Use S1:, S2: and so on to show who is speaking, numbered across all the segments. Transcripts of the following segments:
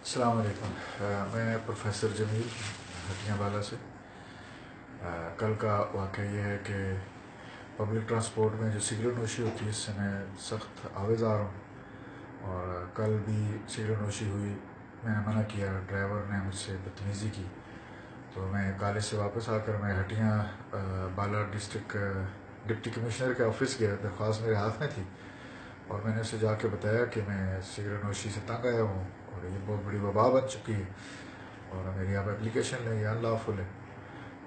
S1: السلام علیکم۔ میں پروفیسر جمیل ہٹیاں بالا سے۔ کل کا واقعہ یہ ہے کہ پبلک ٹرانسپورٹ میں جو سگریٹ نوشی ہوتی ہے اس سے میں سخت آویزار ہوں، اور کل بھی سگریٹ نوشی ہوئی، میں نے منع کیا، ڈرائیور نے مجھ سے بدتمیزی کی، تو میں کالج سے واپس آ کر میں ہٹیاں بالا ڈسٹرکٹ ڈپٹی کمشنر کے آفس گیا، درخواست میرے ہاتھ میں تھی، اور میں نے اسے جا کے بتایا کہ میں سگریٹ نوشی سے تنگ آیا ہوں اور یہ بہت بڑی وبا بن چکی ہے اور میری آپ اپلیکیشن لیں، یہ ان لافل ہے۔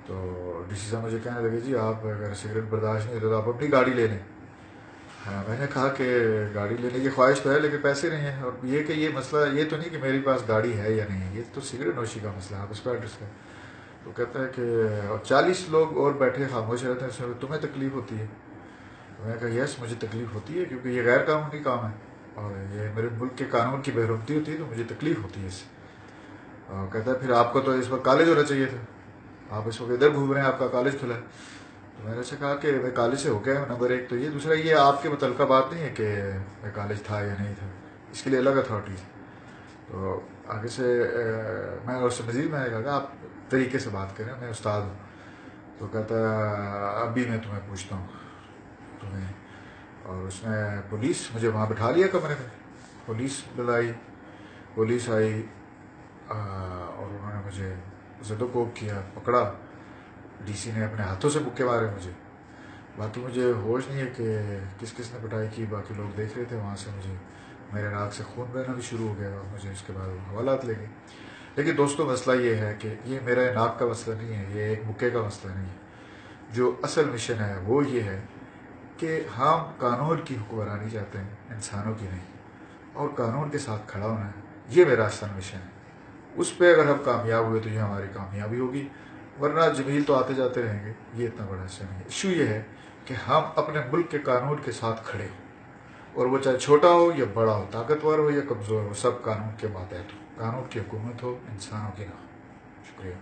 S1: تو ڈی سی صاحب مجھے کہنے لگے جی آپ اگر سگریٹ برداشت نہیں ہوتے تو آپ اپنی گاڑی لے لیں۔ میں نے کہا کہ گاڑی لینے کی خواہش تو ہے لیکن پیسے نہیں ہیں، اور یہ کہ یہ مسئلہ یہ تو نہیں کہ میری پاس گاڑی ہے یا نہیں ہے، یہ تو سگریٹ نوشی کا مسئلہ ہے، آپ اس پہ ایڈریس کریں۔ تو کہتا ہے کہ 40 لوگ اور بیٹھے خاموش رہتے ہیں، اس میں تمہیں تکلیف ہوتی ہے؟ میں نے کہا یس مجھے تکلیف ہوتی ہے کیونکہ یہ غیر قانونی کام ہے اور یہ میرے ملک کے قانون کی بےحرمتی ہوتی ہے، تو مجھے تکلیف ہوتی ہے اس سے۔ اور کہتا ہے پھر آپ کو تو اس وقت کالج ہونا چاہیے تھا، آپ اس وقت ادھر گھوم رہے ہیں، آپ کا کالج کھلا ہے۔ تو میں نے اسے کہا کہ میں کالج سے ہو گیا ہوں، نمبر 1 تو یہ، دوسرا یہ آپ کے متعلقہ بات نہیں ہے کہ میں کالج تھا یا نہیں تھا، اس کے لیے الگ اتھارٹی ہے۔ تو آگے سے میں اس سے مزید میں نے کہا کہ آپ طریقے سے بات کریں، میں استاد ہوں۔ تو کہتا ہے اب بھی میں تمہیں پوچھتا ہوں تمہیں، اور اس نے پولیس مجھے وہاں بٹھا لیا کمرے میں، پولیس بلائی، پولیس آئی اور انہوں نے مجھے زد و کوب کیا، پکڑا، ڈی سی نے اپنے ہاتھوں سے مکے مارے مجھے۔ باقی مجھے ہوش نہیں ہے کہ کس کس نے پٹائی کی، باقی لوگ دیکھ رہے تھے، وہاں سے مجھے میرے ناک سے خون بہنا بھی شروع ہو گیا اور مجھے اس کے بعد حوالات لے گئے۔ لیکن دوستوں مسئلہ یہ ہے کہ یہ میرا ناک کا مسئلہ نہیں ہے، یہ ایک مکے کا مسئلہ نہیں ہے۔ جو اصل مشن ہے وہ یہ ہے کہ ہم قانون کی حکمرانی چاہتے ہیں، انسانوں کی نہیں، اور قانون کے ساتھ کھڑا ہونا ہے، یہ میرا اصل مشن ہے۔ اس پہ اگر ہم کامیاب ہوئے تو یہ ہماری کامیابی ہوگی، ورنہ جمیل تو آتے جاتے رہیں گے، یہ اتنا بڑا ایشو نہیں ہے۔ ایشو یہ ہے کہ ہم اپنے ملک کے قانون کے ساتھ کھڑے ہوں، اور وہ چاہے چھوٹا ہو یا بڑا ہو، طاقتور ہو یا کمزور ہو، سب قانون کے ماتحت ہو، قانون کی حکومت ہو، انسانوں کی نہ ہو۔ شکریہ۔